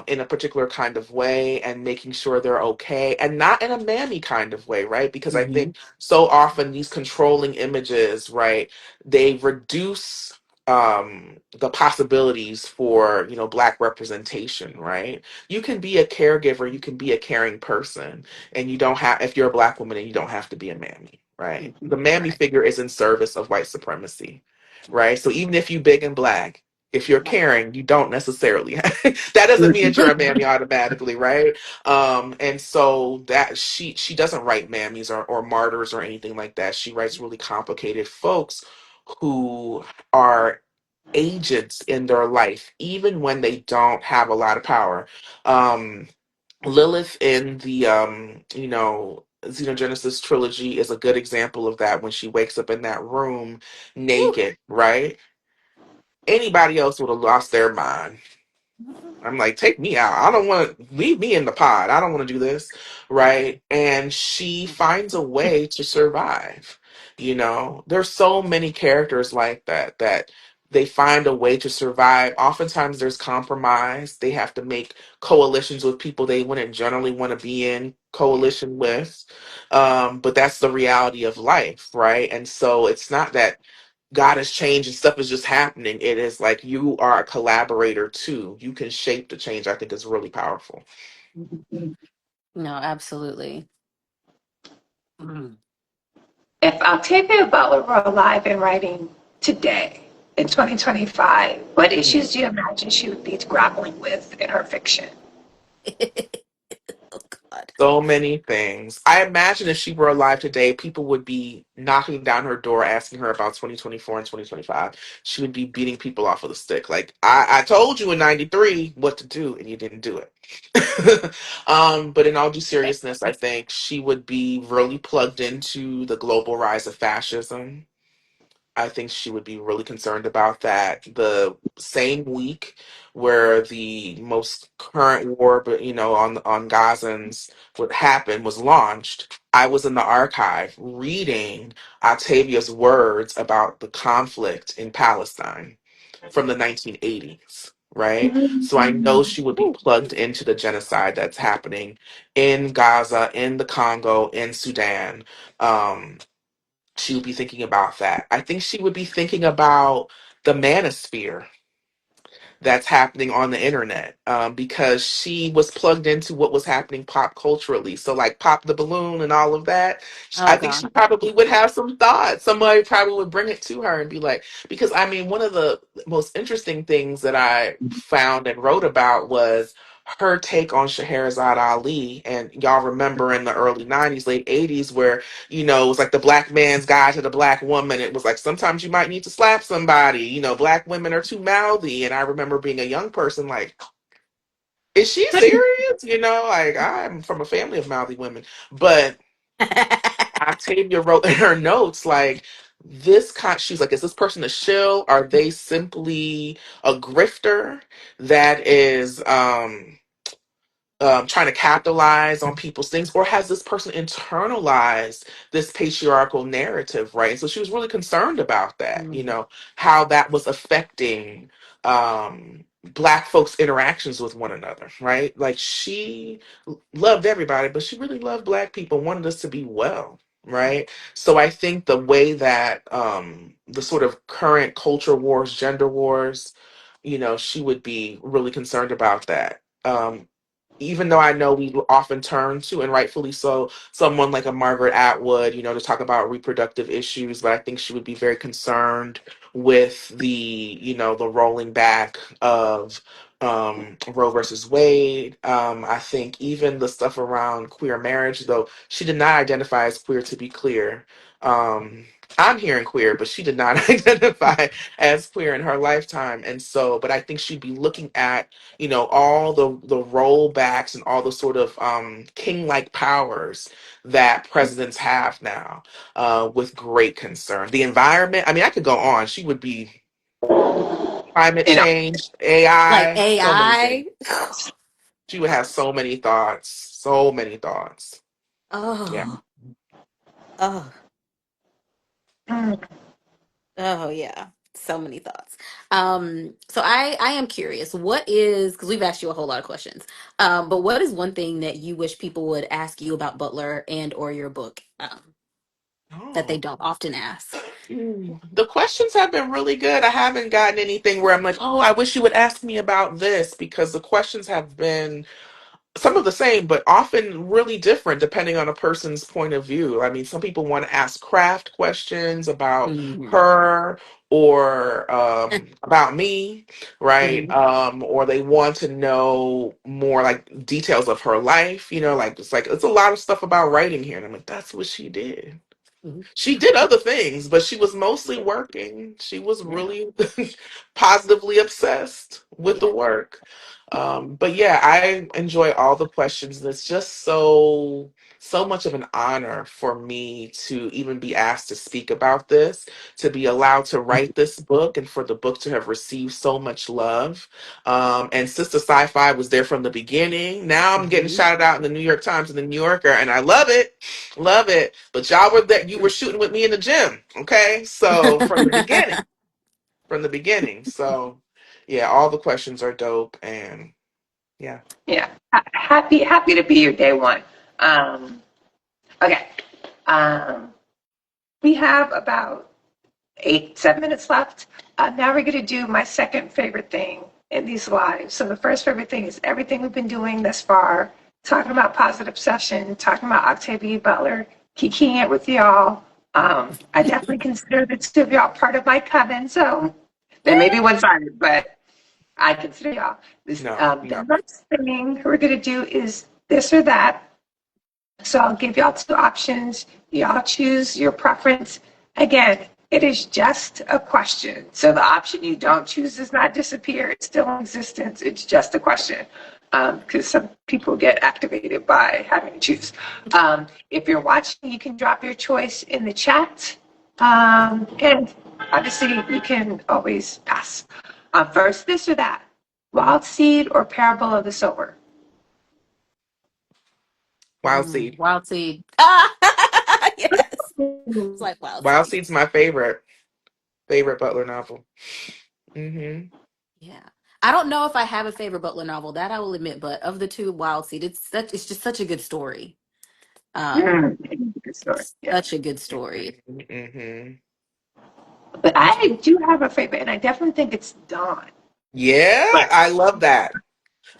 in a particular kind of way and making sure they're okay, and not in a mammy kind of way, right? Because I
Hmm.
think so often these controlling images, right, they reduce the possibilities for black representation, right? You can be a caregiver, you can be a caring person, and you don't have, if you're a black woman, and you don't have to be a mammy, right? The mammy
Right.
figure is in service of white supremacy, right? So even if you big and black, if you're caring, you don't necessarily that doesn't mean that you're a mammy automatically, right? And so that she doesn't write mammies or martyrs or anything like that. She writes really complicated folks who are agents in their life, even when they don't have a lot of power. Um, Lilith in the Xenogenesis trilogy is a good example of that when she wakes up in that room
Woo.
naked, right? Anybody else would have lost their mind. I'm like, take me out. I don't want to leave me in the pod. I don't want to do this. Right. And she finds a way to survive. There's so many characters like that, that they find a way to survive. Oftentimes there's compromise. They have to make coalitions with people they wouldn't generally want to be in coalition with. But that's the reality of life. Right. And so it's not that God has changed and stuff is just happening. It is like you are a collaborator too. You can shape the change. I think is really powerful.
No, absolutely. Mm.
If Octavia Butler were alive and writing today in 2025, what
Mhm.
issues do you imagine she would be grappling with in her fiction?
Oh God.
So many things. I imagine if she were alive today, people would be knocking down her door asking her about 2024 and 2025. She would be beating people off with a stick. Like, I told you in 93 what to do and you didn't do it. But in all due seriousness, I think she would be really plugged into the global rise of fascism. I think she would be really concerned about that. The same week where the most current war, but on Gazans would happen was launched, I was in the archive reading Octavia's words about the conflict in Palestine from the 1980s. Right? So I know she would be
Woo.
plugged into the genocide that's happening in Gaza, in the Congo, in Sudan. Um, she would be thinking about that. I think she would be thinking about the manosphere. that's happening on the internet, because she was plugged into what was happening pop culturally. So like Pop the Balloon and all of that. I
Oh
think she
God.
probably would have some thoughts. Somebody probably would bring it to her and be like, because I mean, one of the most interesting things that I found and wrote about was her take on Scheherazade Ali. And y'all remember in the early 90s, late 80s, where, it was like the black man's guide to the black woman. It was like sometimes you might need to slap somebody. Black women are too mouthy. And I remember being a young person like, is she serious? Like I'm from a family of mouthy women. But Octavia wrote in her notes like, she's like, is this person a shill? Are they simply a grifter that is trying to capitalize on people's things, or has this person internalized this patriarchal narrative, right? And so she was really concerned about that,
Mm.
how that was affecting Black folks' interactions with one another, right? Like she loved everybody, but she really loved Black people, wanted us to be well, right? So I think the way that the sort of current culture wars, gender wars, she would be really concerned about that. Even though I know we often turn to, and rightfully so, someone like a Margaret Atwood, to talk about reproductive issues, but I think she would be very concerned with the rolling back of Roe versus Wade. I think even the stuff around queer marriage, though she did not identify as queer, to be clear. I'm hearing queer, but she did not identify as queer in her lifetime. And so, but I think she'd be looking at all the rollbacks and all the sort of king-like powers that presidents have now, with great concern. The environment, I mean, I could go on. She would be climate
You know,
change,
Like
AI, so many things.
AI.
She would have so many thoughts, so many thoughts. Yeah.
Oh, oh,
mm,
oh yeah. So many thoughts. So I am curious, what is, because we've asked you a whole lot of questions, but what is one thing that you wish people would ask you about Butler and or your book, that they
Oh.
don't often ask?
The questions have been really good. I haven't gotten anything where I'm like, oh, I wish you would ask me about this, because the questions have been some of the same, but often really different depending on a person's point of view. I mean, some people want to ask craft questions about
Hmm.
her or about me, right?
Hmm.
Or they want to know more like details of her life, like it's a lot of stuff about writing here. And I'm like, that's what she did.
Hmm.
She did other things, but she was mostly working. She was
Yeah.
really positively obsessed with the
Yeah.
work. But yeah, I enjoy all the questions. And it's just so much of an honor for me to even be asked to speak about this, to be allowed to write this book, and for the book to have received so much love. And Sister Sci-Fi was there from the beginning. Now I'm getting
Hmm.
shouted out in the New York Times and the New Yorker, and I love it. Love it. But y'all were that you were shooting with me in the gym. Okay. So from the beginning, from the beginning. So yeah, all the questions are dope. And yeah.
yeah. Happy to be your day one. Um, okay. Um, we have about 7 minutes left. Now we're going to do my second favorite thing in these lives. So the first favorite thing is everything we've been doing thus far, talking about positive obsession, talking about Octavia Butler, kikiing it with y'all. I definitely consider the two of y'all part of my coven. So they may be one-sided, but I consider y'all.
No,
The
no.
next thing we're going to do is this or that. So I'll give y'all two options. Y'all choose your preference. Again, it is just a question. So the option you don't choose does not disappear. It's still in existence. It's just a question. Because some people get activated by having to choose. If you're watching, you can drop your choice in the chat. And obviously, you can always pass. First, this or that. Wild seed or parable of the sower?
Wild Seed.
Wild seed. Ah, yes. It's like wild
Wild
seed.
Seed's my favorite Butler novel. Hmm.
Yeah. I don't know if I have a favorite Butler novel, that I will admit, but of the two, Wild Seed, it's just such a good story. Um,
Good story. Yeah.
such a good story.
Hmm.
But I do have a favorite, and I definitely think it's Dawn.
Yeah,
But
I love that.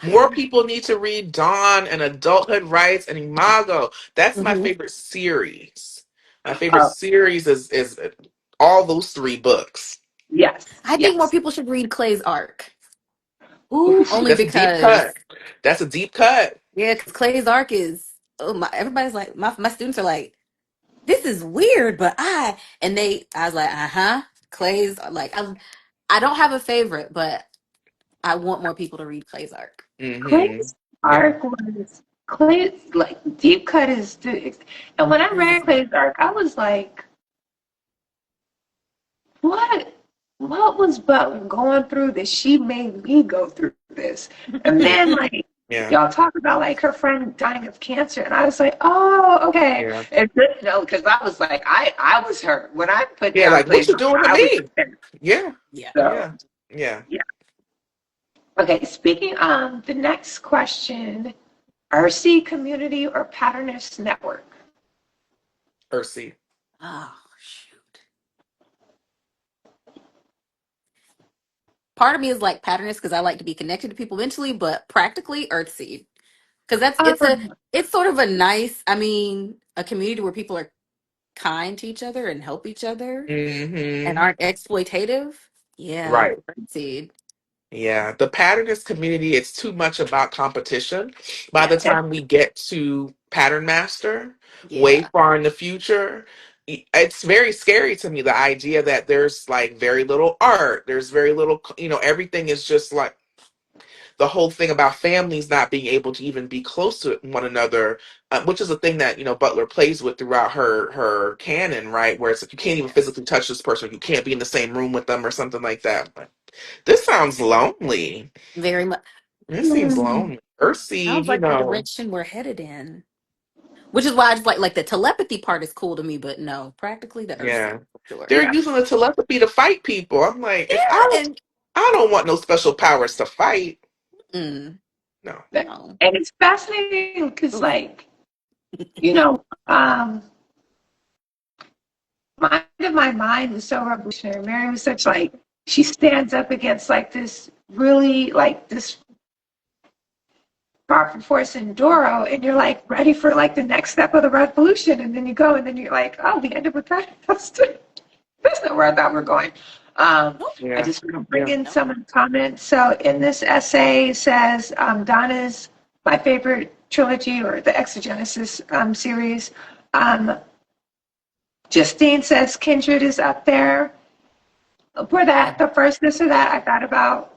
More people need to read Dawn and Adulthood Rights and Imago. That's my
Hmm.
favorite series. My favorite
uh,
series is all those three books.
yes,
I think more
yes.
people should read Clay's Arc.
Ooh,
Only
That's a deep
because,
cut. That's a deep cut.
yeah, because Clay's Arc is, oh my, everybody's like, my students are like, this is weird, but I was like, uh-huh. Clay's, like, I don't have a favorite, but I want more people to read Clay's Arc.
Hmm.
Clay's
Yeah.
arc was Clay's like deep cut is and when I read
Mhm.
Clay's arc, I was like, what what was Butler going through that she made me go through this? And then like
Yeah.
y'all talk about like her friend dying of cancer, and I was like, oh, okay.
Yeah.
And then, you know, because I was like, I was her when I put
Yeah.
down
Like, what
Clay's
you
arc,
doing to
I was
me?
her.
Yeah.
Yeah.
So
Yeah. Yeah.
yeah. Okay, speaking the next question, RC community or patternist network?
Ursi.
Oh, shoot. Part of me is like patternist because I like to be connected to people mentally, but practically Earthseed. Because
Um,
it's sort of a nice, I mean, a community where people are kind to each other and help each other and
Hmm.
aren't exploitative. Yeah,
Right.
Earthseed.
Yeah, the patternist community, it's too much about competition. By the
Yeah.
and
time we get to Pattern Master, way
Yeah.
far in the future, it's very scary to me, the idea that there's like very little art, there's very little, everything is just like the whole thing about families not being able to even be close to one another, which is a thing that, Butler plays with throughout her canon, right? Where it's like you can't even
Yeah.
physically touch this person, you can't be in the same room with them or something like that. But this sounds lonely.
Very much.
This seems
mm,
lonely. Earthseed,
Sounds like the direction we're headed in. Which is why I just like the telepathy part is cool to me, but no, practically the Earthseed
yeah.
for sure.
They're
yeah,
using the telepathy to fight people. I'm like, if
Yeah, and
I don't want no special powers to fight.
mm,
No.
no.
and it's fascinating because,
Oof.
like, you know, Mind of My Mind was so revolutionary. Mary was such like she stands up against like this really like this powerful force in Doro, and you're like ready for like the next step of the revolution, and then you go, and then you're like, oh, we ended with that. That's not where I thought we are going.
Nope.
I
Yeah.
just want to bring
Yeah.
in
Nope.
some of the comments. So in this essay, it says Donna's my favorite trilogy or the Exogenesis series. Um, Justine says Kindred is up there. For that, the first this or that, I thought about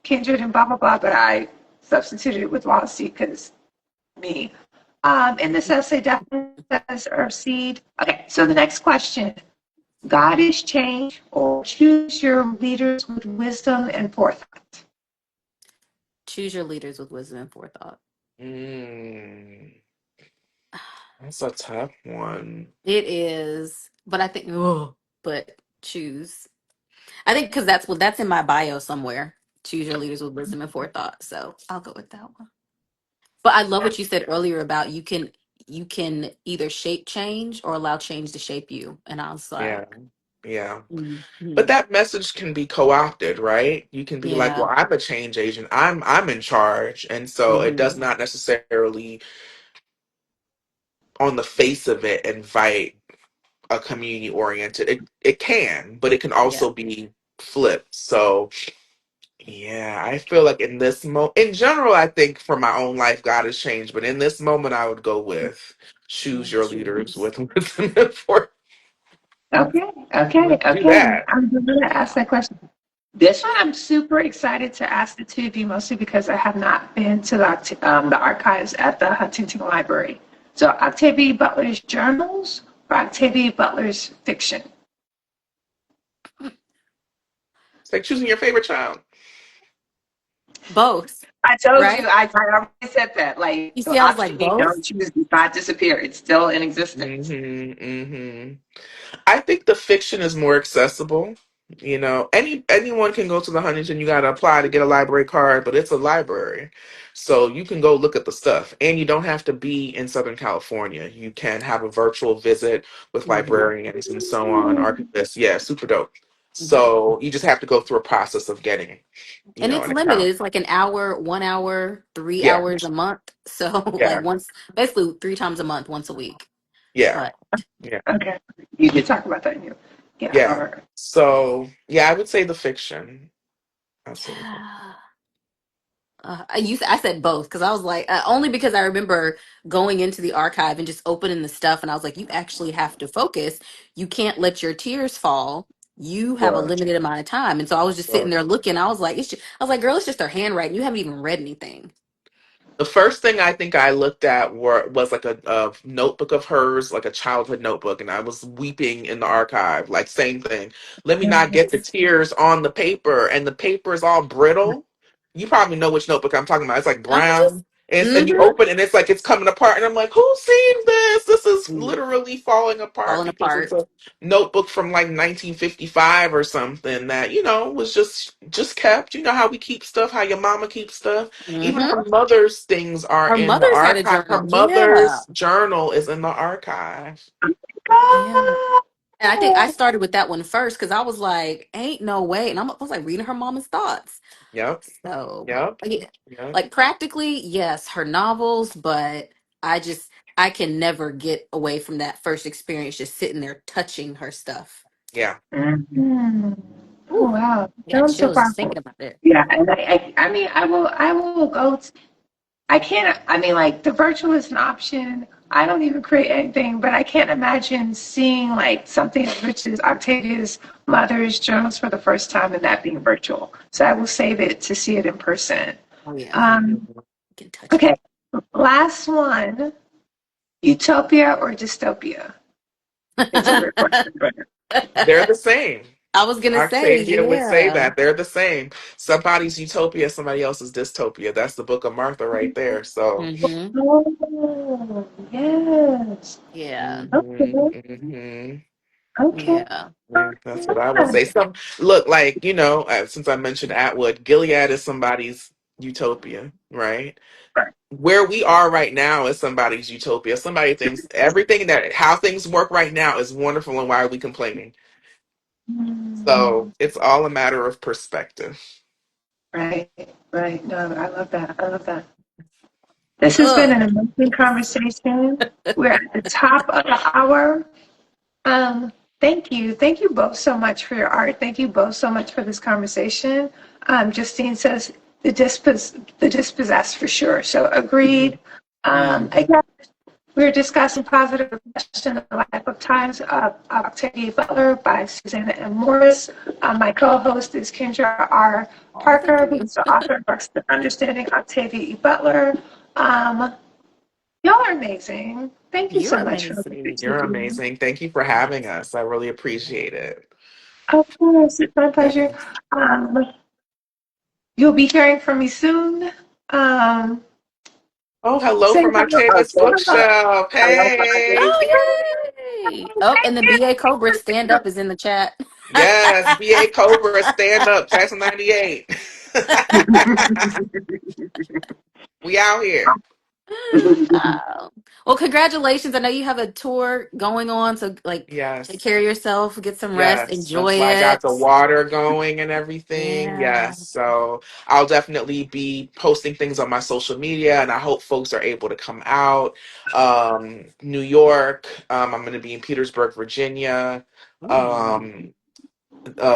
Kindred and blah, blah, blah, but I substituted it with Lost because me. And this essay definitely says Earthseed. Okay, so the next question. God is change or choose your leaders with wisdom and forethought.
Choose your leaders with wisdom and forethought.
Mm, that's a tough one.
It is, but I think, oh, but choose. I think because that's in my bio somewhere. Choose your leaders with wisdom and forethought. So I'll go with that one. But I love what you said earlier about you can either shape change or allow change to shape you. And I was
Yeah.
like,
Yeah. But
mhm.
that message can be co-opted, right? You can be like,
Yeah,
well, I'm a change agent. I'm in charge. And so it
hmm
does not necessarily on the face of it invite a community oriented. It can, but it can
yeah,
also be flipped. So yeah, I feel like in general, I think for my own life, God has changed. But in this moment, I would go with choose
yeah,
your leaders
choose.
with wisdom and fortune.
Okay, okay,
Let's do
okay.
that.
I'm going to ask
Yeah.
that question. This one I'm super excited to ask the two of you, mostly because I have not been to the archives at the Huntington Library. So Octavia Butler's journals or Octavia Butler's fiction?
It's like choosing your favorite child.
Both,
I told you,
right?
I already said that. Like
You
the
see, I was like
option you
both.
don't choose does not disappear. It's still in existence.
Hmm. I think the fiction is more accessible. Anyone can go to the Huntington. You got to apply to get a library card, but it's a library, so you can go look at the stuff, and you don't have to be in Southern California. You can have a virtual visit with
Hmm.
librarians and so on. Archivists, yeah, super dope.
Mhm.
So you just have to go through a process of getting,
And it's
an
limited.
account.
It's like an hour, 1 hour, three
Yeah,
hours a month. So like
yeah,
once, basically 3 times a month, once a week.
yeah,
But
yeah,
Okay. You did talk about that in your, yeah,
yeah.
or,
So yeah, I would say the fiction. Absolutely.
I said both because I was like only because I remember going into the archive and just opening the stuff and I was like, you actually have to focus. You can't let your tears fall. You have a
Sure,
limited amount of time, and so I was just sitting
sure.
there looking. I was like, I was like, girl, it's just her handwriting. You haven't even read anything.
The first thing I think I looked at was like a notebook of hers, like a childhood notebook, and I was weeping in the archive, like same thing. Let me not get the tears on the paper, and the paper is all brittle. You probably know which notebook I'm talking about. It's like
Uh-huh.
brown, and you
Mm-hmm.
open, and it's like it's coming apart, and I'm like, who's seeing this? This is
Mm.
literally falling apart
Falling
because it's
apart.
a notebook from like 1955 or something that was just kept. You know how we keep stuff, how your mama keeps stuff. Even
Mm-hmm.
her mother's things are
Her
in the
mother's had a
archive. Her
journal. Yeah.
mother's journal is in the archive.
Yeah. And I think I
oh,
started with that one first because I was like, ain't no way. And I was like reading her mama's thoughts.
Yep,
So,
yep,
yeah,
yep,
like practically, yes, her novels, but I just, I can never get away from that first experience just sitting there touching her stuff.
yeah.
mhm. Oh,
Ooh,
wow.
yeah,
Sounds so
chills just
powerful.
thinking about it.
Yeah, and I mean, I will go. I can't. I mean, like the virtual is an option. I don't even create anything, but I can't imagine seeing like something as rich as Octavia's mother's journals for the first time and that being virtual. So I will save it to see it in person.
Oh, yeah.
Um,
Mhm.
You can touch it.
okay, last one: utopia or dystopia? It's a weird question, but
They're the same.
I was gonna say,
Octavia would say
yeah.
that they're the same. Somebody's utopia, somebody else's dystopia. That's the Book of Martha right there. So,
Mm-hmm.
oh yes.
Yeah.
hmm
Okay.
hmm
Okay.
Yeah.
yeah, that's what I would say. Some look like since I mentioned Atwood, Gilead is somebody's utopia, right? Where we are right now is somebody's utopia. Somebody thinks everything that how things work right now is wonderful, and why are we complaining? So it's all a matter of perspective.
Right, right. No, I love that. I love that. This has been
Ugh.
an amazing conversation. We're at the top of the hour. Thank you. Thank you both so much for your art. Thank you both so much for this conversation. Justine says the dispossessed for sure. So agreed.
Mm.
Again, we're discussing positive reflection of the life of times of Octavia Butler by Susana M. Morris. My co-host is Kendra R.
Oh, thank
Parker,
you.
who's the author of Understanding Octavia E. Butler. Um, y'all are amazing. Thank you
You're
so much for
amazing.
You're
listening.
amazing. Thank you for having us. I really appreciate it.
Of course, it's my
Yeah.
pleasure. Um, you'll be hearing from me soon. Um,
Oh, hello
say
from
hello.
Octavia's
Say hello.
bookshelf.
Hello.
Hey.
Oh, yay! Oh, and the
Thank
BA Cobra stand up is in the chat.
Yes, BA Cobra, stand up, Jackson 98. We out here.
you.
Uh, well, congratulations. I know you have a tour going on, so like take
Yes.
care of yourself, get some rest,
Yes,
enjoy
that's why I got
it.
the water going and everything.
Yeah.
Yes, so I'll definitely be posting things on my social media, and I hope folks are able to come out. New York, I'm going to be in Petersburg, Virginia,
Ooh.
um,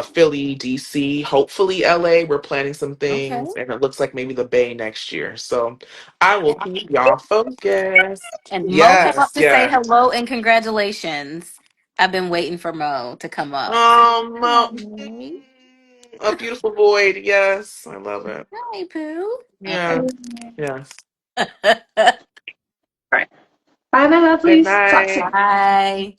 Philly, DC, hopefully LA. We're planning some
Okay.
things, and it looks like maybe the Bay next year. So I will keep y'all focused.
And Mo came up
Yes,
to say
yes.
hello and congratulations. I've been waiting for Mo to come up.
Oh,
Hey,
a beautiful void. Yes, I love it.
hi, Pooh.
Yeah. Yes.
Right. Bye, my
Good
lovelies. Talk soon.
night.
Bye.